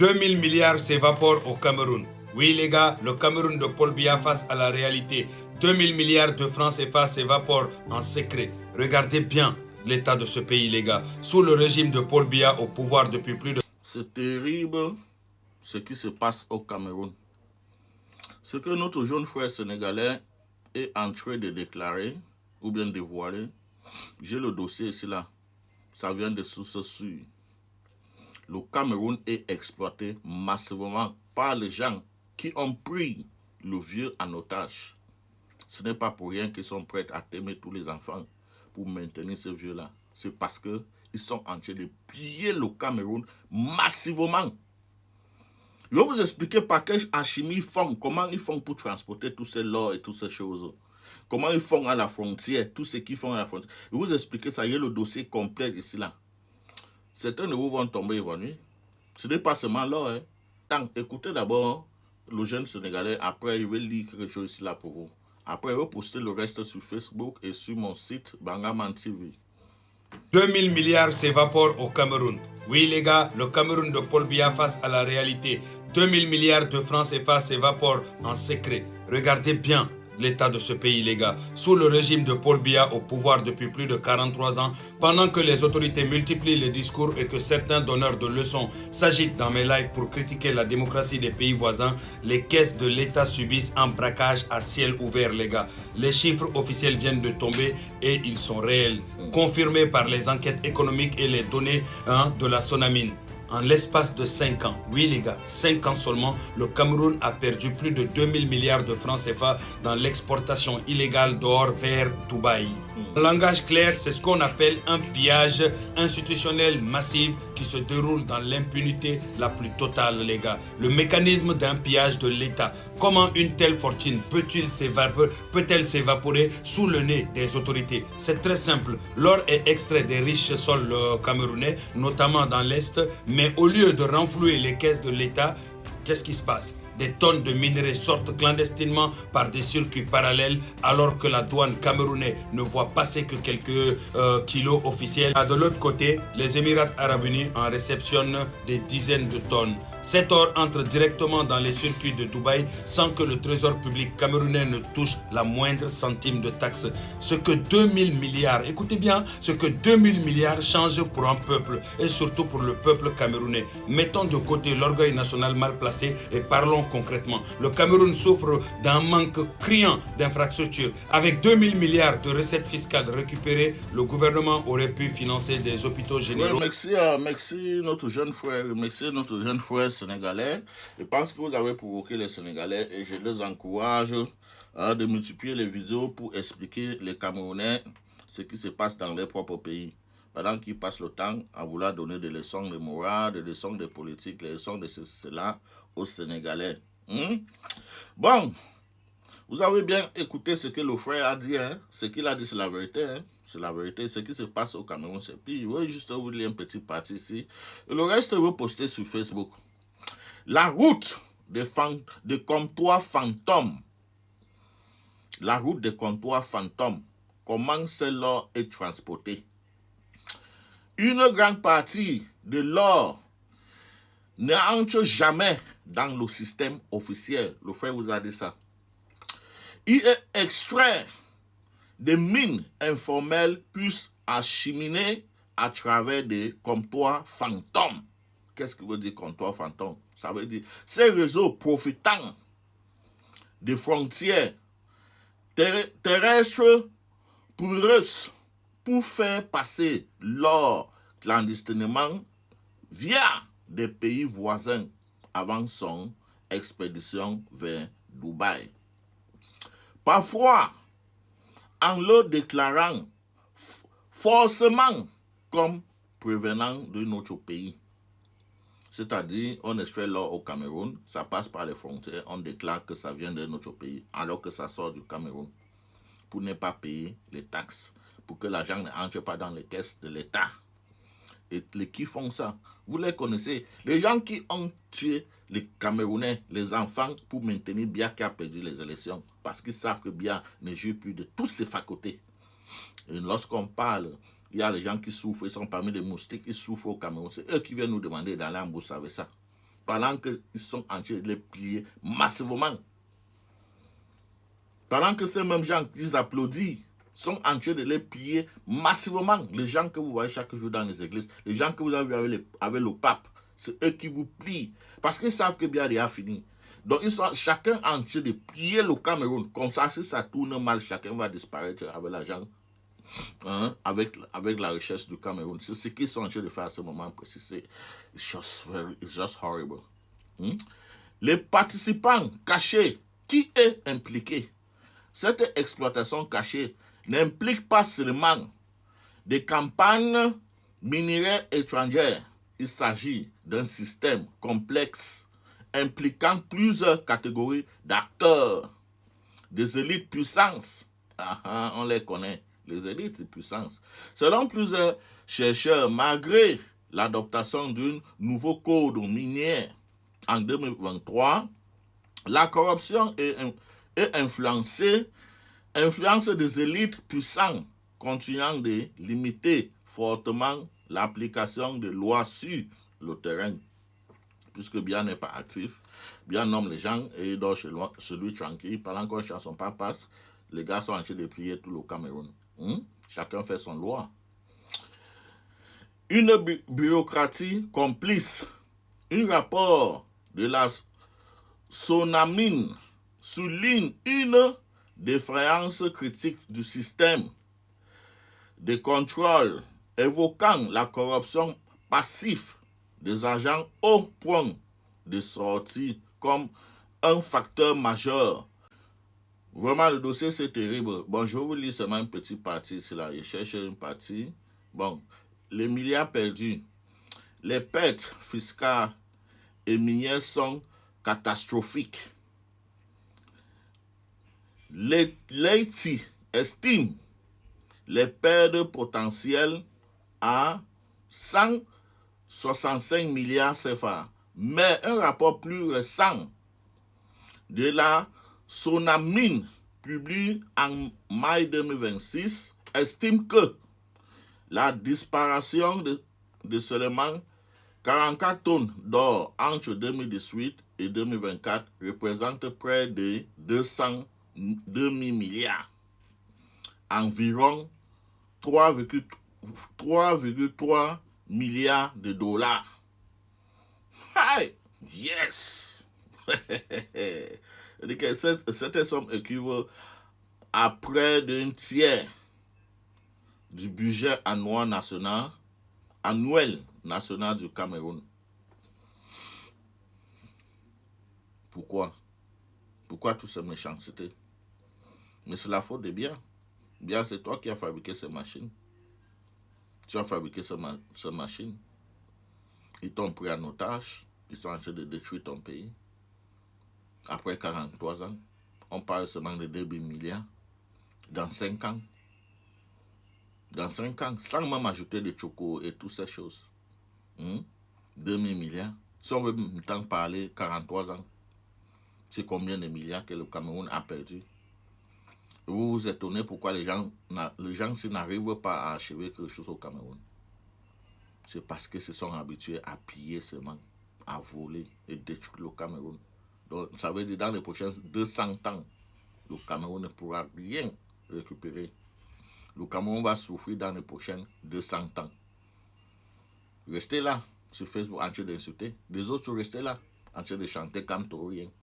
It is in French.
2000 milliards s'évaporent au Cameroun. Oui les gars, le Cameroun de Paul Biya face à la réalité. 2000 milliards de francs CFA s'évaporent en secret. Regardez bien l'état de ce pays les gars. Sous le régime de Paul Biya au pouvoir depuis plus de... C'est terrible ce qui se passe au Cameroun. Ce que notre jeune frère sénégalais est en train de déclarer ou bien dévoiler, j'ai le dossier ici là. Ça vient de sources sûres. Le Cameroun est exploité massivement par les gens qui ont pris le vieux en otage. Ce n'est pas pour rien qu'ils sont prêts à aimer tous les enfants pour maintenir ce vieux-là. C'est parce qu'ils sont en train de piller le Cameroun massivement. Je vais vous expliquer par quelle alchimie ils font, comment ils font pour transporter tous ces lots et toutes ces choses. Comment ils font à la frontière, tout ce qu'ils font à la frontière. Je vais vous expliquer ça, il y a le dossier complet ici là. Certains de vous vont tomber évanouis. Ce n'est pas seulement là. Hein. Donc, écoutez d'abord le jeune Sénégalais. Après, il va lire quelque chose ici là pour vous. Après, je vais poster le reste sur Facebook et sur mon site Bangaman TV. 2000 milliards s'évaporent au Cameroun. Oui les gars, le Cameroun de Paul Biya face à la réalité. 2000 milliards de francs CFA s'évaporent en secret. Regardez bien l'état de ce pays les gars. Sous le régime de Paul Biya au pouvoir depuis plus de 43 ans, pendant que les autorités multiplient les discours et que certains donneurs de leçons s'agitent dans mes lives pour critiquer la démocratie des pays voisins, les caisses de l'État subissent un braquage à ciel ouvert les gars. Les chiffres officiels viennent de tomber et ils sont réels, confirmés par les enquêtes économiques et les données de la Sonamine. En l'espace de 5 ans, oui les gars, 5 ans seulement, le Cameroun a perdu plus de 2000 milliards de francs CFA dans l'exportation illégale d'or vers Dubaï. En langage clair, c'est ce qu'on appelle un pillage institutionnel massif qui se déroule dans l'impunité la plus totale les gars. Le mécanisme d'un pillage de l'État. Comment une telle fortune peut-elle s'évaporer sous le nez des autorités? C'est très simple. L'or est extrait des riches sols camerounais, notamment dans l'Est, mais au lieu de renflouer les caisses de l'État, qu'est-ce qui se passe? Des tonnes de minerais sortent clandestinement par des circuits parallèles alors que la douane camerounaise ne voit passer que quelques kilos officiels. De l'autre côté, les Émirats Arabes Unis en réceptionnent des dizaines de tonnes. Cet or entre directement dans les circuits de Dubaï sans que le trésor public camerounais ne touche la moindre centime de taxe. Ce que 2000 milliards, écoutez bien, ce que 2000 milliards change pour un peuple et surtout pour le peuple camerounais. Mettons de côté l'orgueil national mal placé et parlons concrètement. Le Cameroun souffre d'un manque criant d'infrastructures. Avec 2000 milliards de recettes fiscales récupérées, le gouvernement aurait pu financer des hôpitaux généraux. Ouais, merci notre jeune frère, sénégalais. Je pense que vous avez provoqué les Sénégalais et je les encourage de multiplier les vidéos pour expliquer les Camerounais ce qui se passe dans leur propre pays. Pendant qu'ils passent le temps à vouloir donner des leçons de morale, des leçons de politique, des leçons de cela aux Sénégalais. Bon, vous avez bien écouté ce que le frère a dit. Hein? Ce qu'il a dit, c'est la vérité. Hein? C'est la vérité. Ce qui se passe au Cameroun, c'est pire. Je vais juste vous lire un petit parti ici. Et le reste, je vais poster sur Facebook. La route de comptoir fantôme. La route de comptoir fantôme. Comment celle-là est transportée? Une grande partie de l'or n'entre jamais dans le système officiel. Le frère vous a dit ça. Il est extrait des mines informelles puis acheminé à travers des comptoirs fantômes. Qu'est-ce que veut dire comptoir fantôme? Ça veut dire ces réseaux profitant des frontières terrestres poreuses pour faire passer l'or clandestinement via des pays voisins avant son expédition vers Dubaï. Parfois, en le déclarant forcément comme provenant de notre pays. C'est-à-dire, on extrait l'or au Cameroun, ça passe par les frontières, on déclare que ça vient de notre pays, alors que ça sort du Cameroun, pour ne pas payer les taxes, pour que l'argent n'entre pas dans les caisses de l'État. Et les qui font ça, vous les connaissez, les gens qui ont tué les Camerounais, les enfants, pour maintenir Biya qui a perdu les élections, parce qu'ils savent que Biya ne joue plus de tous ses facultés. Et lorsqu'on parle, il y a les gens qui souffrent, ils sont parmi les moustiques, ils souffrent au Cameroun. C'est eux qui viennent nous demander d'aller en bourse avec ça. pendant qu'ils sont en train de les piller massivement. Pendant que ces mêmes gens qui applaudissent sont en train de les piller massivement. Les gens que vous voyez chaque jour dans les églises, les gens que vous avez avec le pape, c'est eux qui vous plient. Parce qu'ils savent que Biya a fini. Donc ils sont chacun en train de plier le Cameroun. Comme ça, si ça tourne mal, chacun va disparaître avec l'argent. Hein, avec la richesse du Cameroun. C'est ce qu'ils sont en train de faire à ce moment précis. C'est just horrible. Les participants cachés, qui est impliqué? Cette exploitation cachée n'implique pas seulement des campagnes minières étrangères. Il s'agit d'un système complexe impliquant plusieurs catégories d'acteurs, des élites puissances. On les connaît, les élites puissances. Selon plusieurs chercheurs, malgré l'adoption d'un nouveau code minier en 2023, la corruption est influence des élites puissantes, continuant de limiter fortement l'application des lois sur le terrain. Puisque Biya n'est pas actif, Biya nomme les gens et il dort chez lui tranquille. Pendant qu'un chanson pas passe, les gars sont en train de plier tout le Cameroun. Chacun fait son loi. Une bureaucratie complice. Un rapport de la Sonamine souligne une défaillance critique du système de contrôle, évoquant la corruption passive des agents au point de sortir comme un facteur majeur. Vraiment, le dossier, c'est terrible. Bon, je vais vous lire seulement une petite partie ici, là. Je cherche une partie. Bon, les milliards perdus. Les pertes fiscales et minières sont catastrophiques. L'Haïti estime les pertes potentielles à 165 milliards CFA. Mais un rapport plus récent de la Sonamine, publié en mai 2026, estime que la disparition de seulement 44 tonnes d'or entre 2018 et 2024 représente près de 202 000 milliards, environ 3,3 milliards de dollars. Hey! Yes! Cette somme équivaut à près d'un tiers du budget annuel national du Cameroun. Pourquoi? Pourquoi toute cette méchanceté? Mais c'est la faute de Biya. Biya, c'est toi qui as fabriqué ces machines. Tu as fabriqué ces machines. Ils t'ont pris en otage. Ils sont en train de détruire ton pays. Après 43 ans, on parle seulement de 2 000 milliards. Dans 5 ans. Dans 5 ans, sans même ajouter des chocos et toutes ces choses. 2 000 milliards. Si on veut maintenant parler 43 ans, c'est combien de milliards que le Cameroun a perdu? Vous vous étonnez pourquoi les gens n'arrivent pas à achever quelque chose au Cameroun. C'est parce qu'ils se sont habitués à piller seulement, à voler et détruire le Cameroun. Donc, ça veut dire dans les prochains 200 ans, le Cameroun ne pourra rien récupérer. Le Cameroun va souffrir dans les prochains 200 ans. Restez là sur Facebook en train d'insulter. Les autres sont restés là en train de chanter comme tout rien.